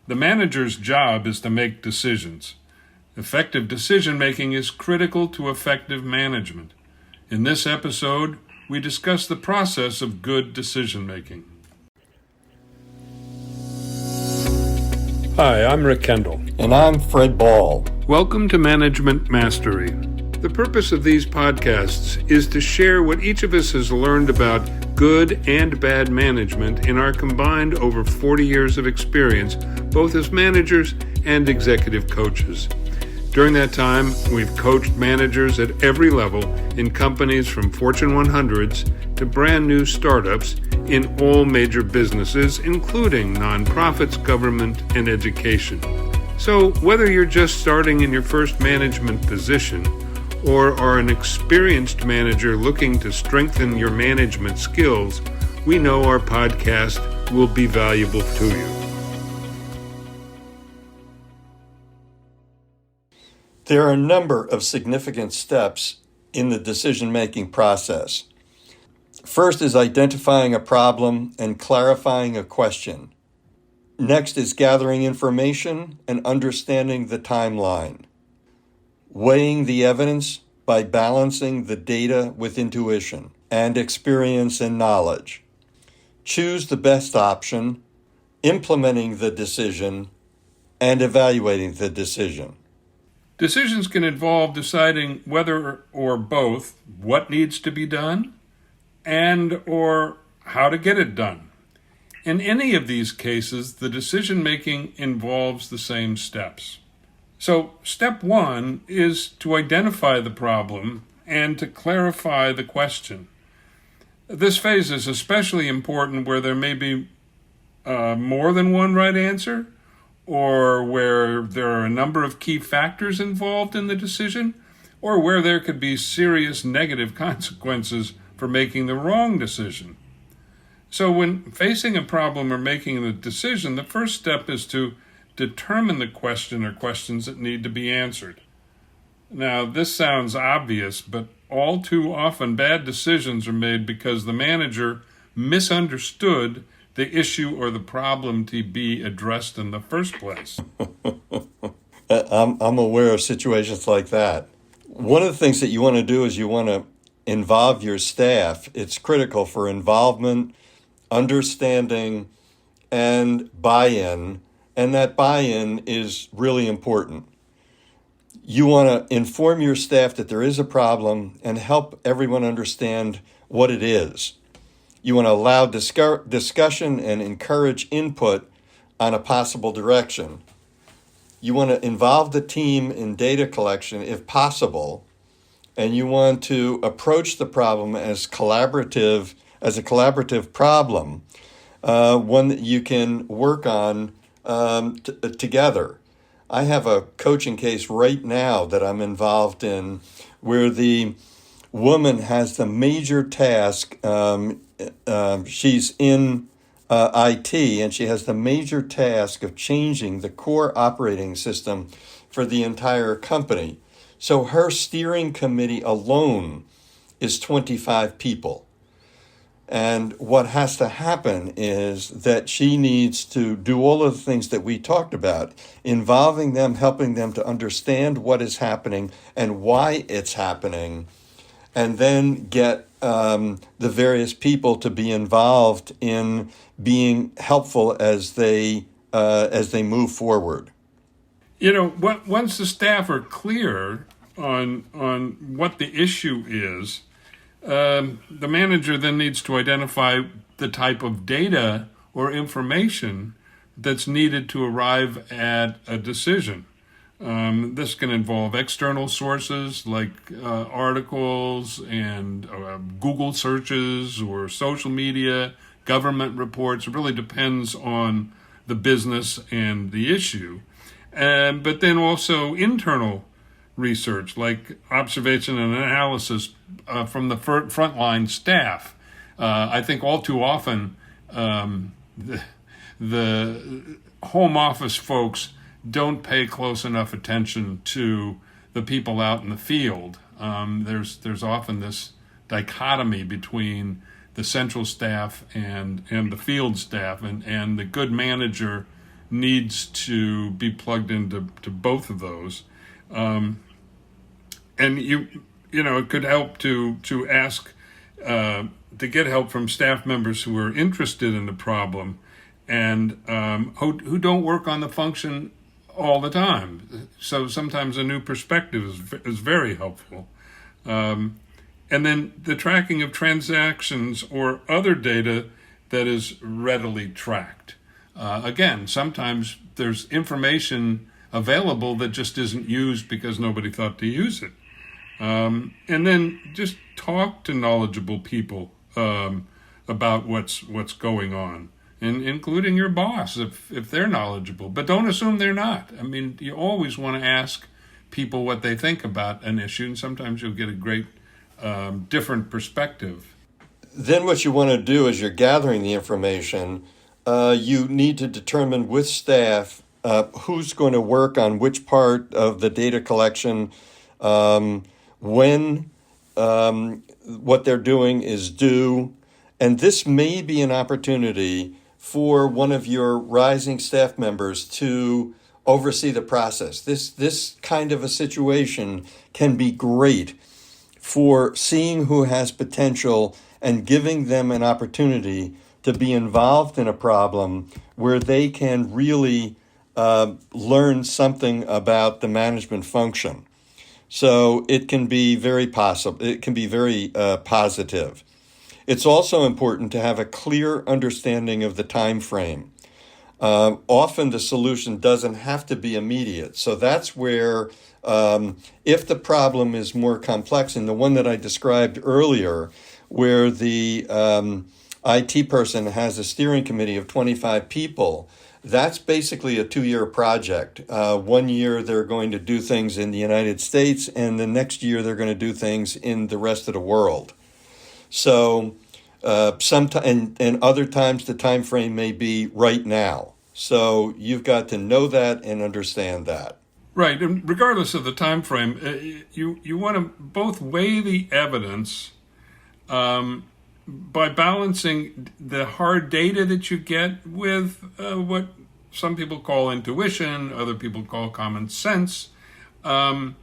The manager's job is to make decisions. Effective decision-making is critical to effective management. In this episode, we discuss the process of good decision-making. Hi, I'm Rick Kendall. And I'm Fred Ball. Welcome to Management Mastery. The purpose of these podcasts is to share what each of us has learned about good and bad management in our combined over 40 years of experience, both as managers and executive coaches. During that time, we've coached managers at every level in companies from Fortune 100s to brand new startups in all major businesses, including nonprofits, government, and education. So whether you're just starting in your first management position or are an experienced manager looking to strengthen your management skills, we know our podcast will be valuable to you. There are a number of significant steps in the decision-making process. First is identifying a problem and clarifying a question. Next is gathering information and understanding the timeline. Weighing the evidence by balancing the data with intuition and experience and knowledge. Choose the best option, implementing the decision, and evaluating the decision. Decisions can involve deciding whether or both what needs to be done and or how to get it done. In any of these cases, the decision-making involves the same steps. So, step one is to identify the problem and to clarify the question. This phase is especially important where there may be more than one right answer, or where there are a number of key factors involved in the decision, or where there could be serious negative consequences for making the wrong decision. So when facing a problem or making a decision, the first step is to determine the question or questions that need to be answered. Now, this sounds obvious, but all too often bad decisions are made because the manager misunderstood the issue or the problem to be addressed in the first place. I'm aware of situations like that. One of the things that you want to do is you want to involve your staff. It's critical for involvement, understanding, and buy-in. And that buy-in is really important. You want to inform your staff that there is a problem and help everyone understand what it is. You want to allow discussion and encourage input on a possible direction. You want to involve the team in data collection if possible, and you want to approach the problem as a collaborative problem, one that you can work on together. I have a coaching case right now that I'm involved in where the woman has the major task. She's in IT, and she has the major task of changing the core operating system for the entire company. So her steering committee alone is 25 people. And what has to happen is that she needs to do all of the things that we talked about, involving them, helping them to understand what is happening and why it's happening, and then get the various people to be involved in being helpful as they move forward. You know, once the staff are clear on what the issue is, the manager then needs to identify the type of data or information that's needed to arrive at a decision. This can involve external sources like articles and Google searches or social media, government reports. It really depends on the business and the issue. But then also internal research like observation and analysis from the frontline staff. I think all too often the home office folks don't pay close enough attention to the people out in the field. There's often this dichotomy between the central staff and the field staff, and the good manager needs to be plugged into both of those. And it could help to ask to get help from staff members who are interested in the problem and who don't work on the function all the time. So sometimes a new perspective is very helpful. And then the tracking of transactions or other data that is readily tracked. Again, sometimes there's information available that just isn't used because nobody thought to use it. And then just talk to knowledgeable people about what's going on, and including your boss if they're knowledgeable. But don't assume they're not. I mean, you always want to ask people what they think about an issue, and sometimes you'll get a great different perspective. Then what you want to do as you're gathering the information, you need to determine with staff who's going to work on which part of the data collection, when what they're doing is due. And this may be an opportunity for one of your rising staff members to oversee the process. This kind of a situation can be great for seeing who has potential and giving them an opportunity to be involved in a problem where they can really learn something about the management function. So it can be very possible. It can be very positive. It's also important to have a clear understanding of the time frame. Often the solution doesn't have to be immediate. So that's where, if the problem is more complex, and the one that I described earlier, where the IT person has a steering committee of 25 people, that's basically a 2-year project. 1 year they're going to do things in the United States, and the next year they're going to do things in the rest of the world. So and other times the time frame may be right now. So you've got to know that and understand that. Right, and regardless of the time frame, you want to both weigh the evidence by balancing the hard data that you get with what some people call intuition, other people call common sense, and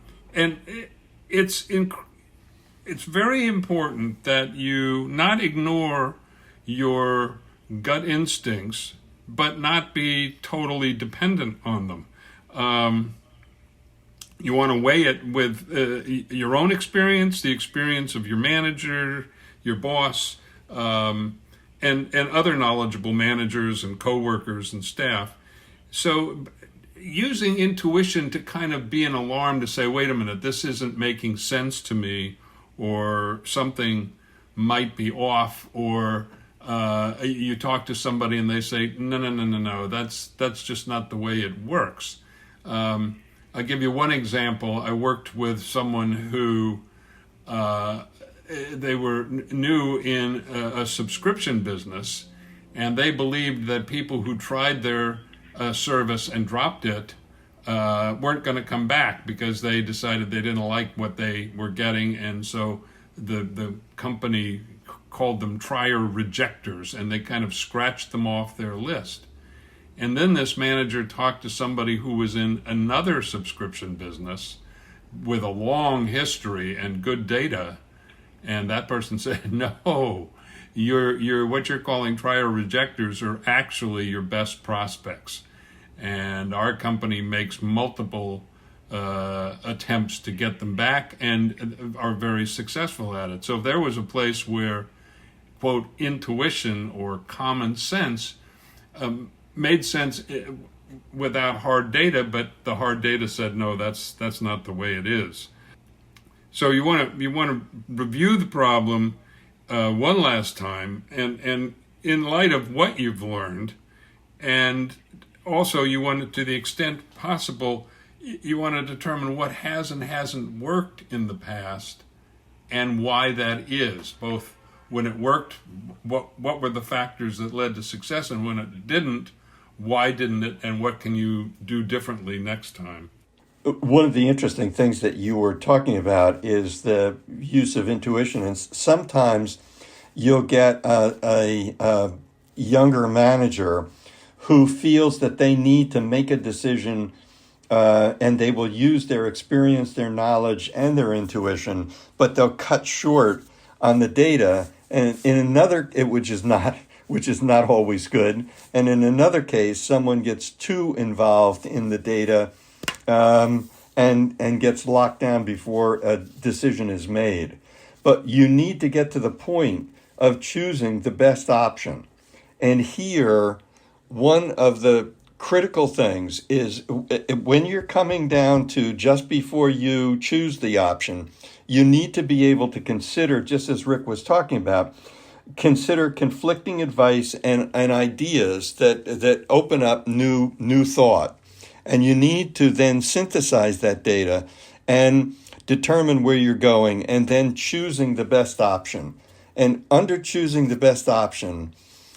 it's very important that you not ignore your gut instincts, but not be totally dependent on them. You want to weigh it with your own experience, the experience of your manager, your boss, and other knowledgeable managers and coworkers and staff. So using intuition to kind of be an alarm to say, wait a minute, this isn't making sense to me, or something might be off, or you talk to somebody and they say, no, that's just not the way it works. I'll give you one example. I worked with someone who they were new in a subscription business, and they believed that people who tried their service and dropped it weren't going to come back because they decided they didn't like what they were getting, and so the company called them trier rejectors, and they kind of scratched them off their list. And then this manager talked to somebody who was in another subscription business with a long history and good data, and that person said, no, you're what you're calling trier rejectors are actually your best prospects. And our company makes multiple attempts to get them back and are very successful at it. So if there was a place where, quote, intuition or common sense made sense without hard data, but the hard data said, no, that's not the way it is. So you want to review the problem one last time, and in light of what you've learned, and also you want to the extent possible, you want to determine what has and hasn't worked in the past and why that is. Both when it worked, what were the factors that led to success, and when it didn't, why didn't it, and what can you do differently next time? One of the interesting things that you were talking about is the use of intuition, and sometimes you'll get a younger manager who feels that they need to make a decision, and they will use their experience, their knowledge, and their intuition, but they'll cut short on the data. And in another, which is not always good. And in another case, someone gets too involved in the data, and gets locked down before a decision is made. But you need to get to the point of choosing the best option. And here, one of the critical things is when you're coming down to just before you choose the option, you need to be able to consider, just as Rick was talking about, consider conflicting advice and ideas that open up new thought. And you need to then synthesize that data and determine where you're going, and then choosing the best option. And under choosing the best option,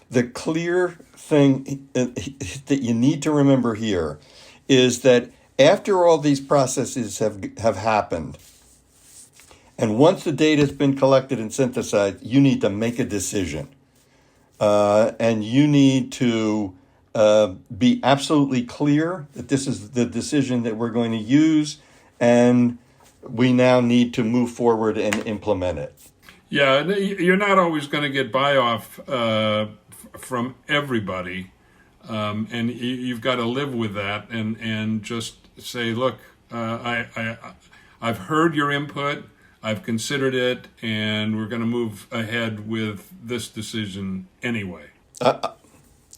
the clear thing that you need to remember here is that after all these processes have happened, and once the data has been collected and synthesized, you need to make a decision. And you need to be absolutely clear that this is the decision that we're going to use, and we now need to move forward and implement it. Yeah, you're not always going to get buy-off from everybody, and you've got to live with that and just say, look, I've heard your input, I've considered it, and we're going to move ahead with this decision anyway.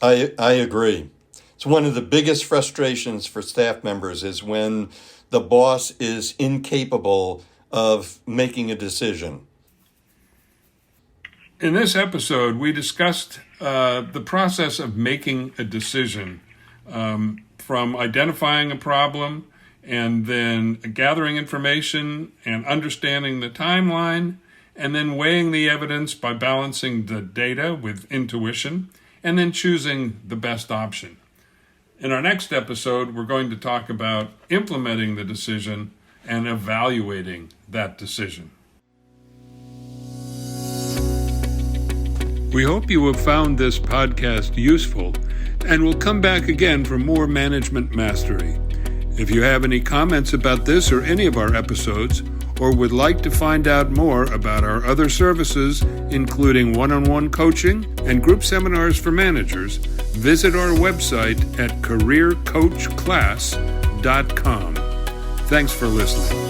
I agree. It's one of the biggest frustrations for staff members is when the boss is incapable of making a decision. In this episode, we discussed the process of making a decision, from identifying a problem and then gathering information and understanding the timeline, and then weighing the evidence by balancing the data with intuition, and then choosing the best option. In our next episode, we're going to talk about implementing the decision and evaluating that decision. We hope you have found this podcast useful and will come back again for more management mastery. If you have any comments about this or any of our episodes, or would like to find out more about our other services, including one-on-one coaching and group seminars for managers, visit our website at careercoachclass.com. Thanks for listening.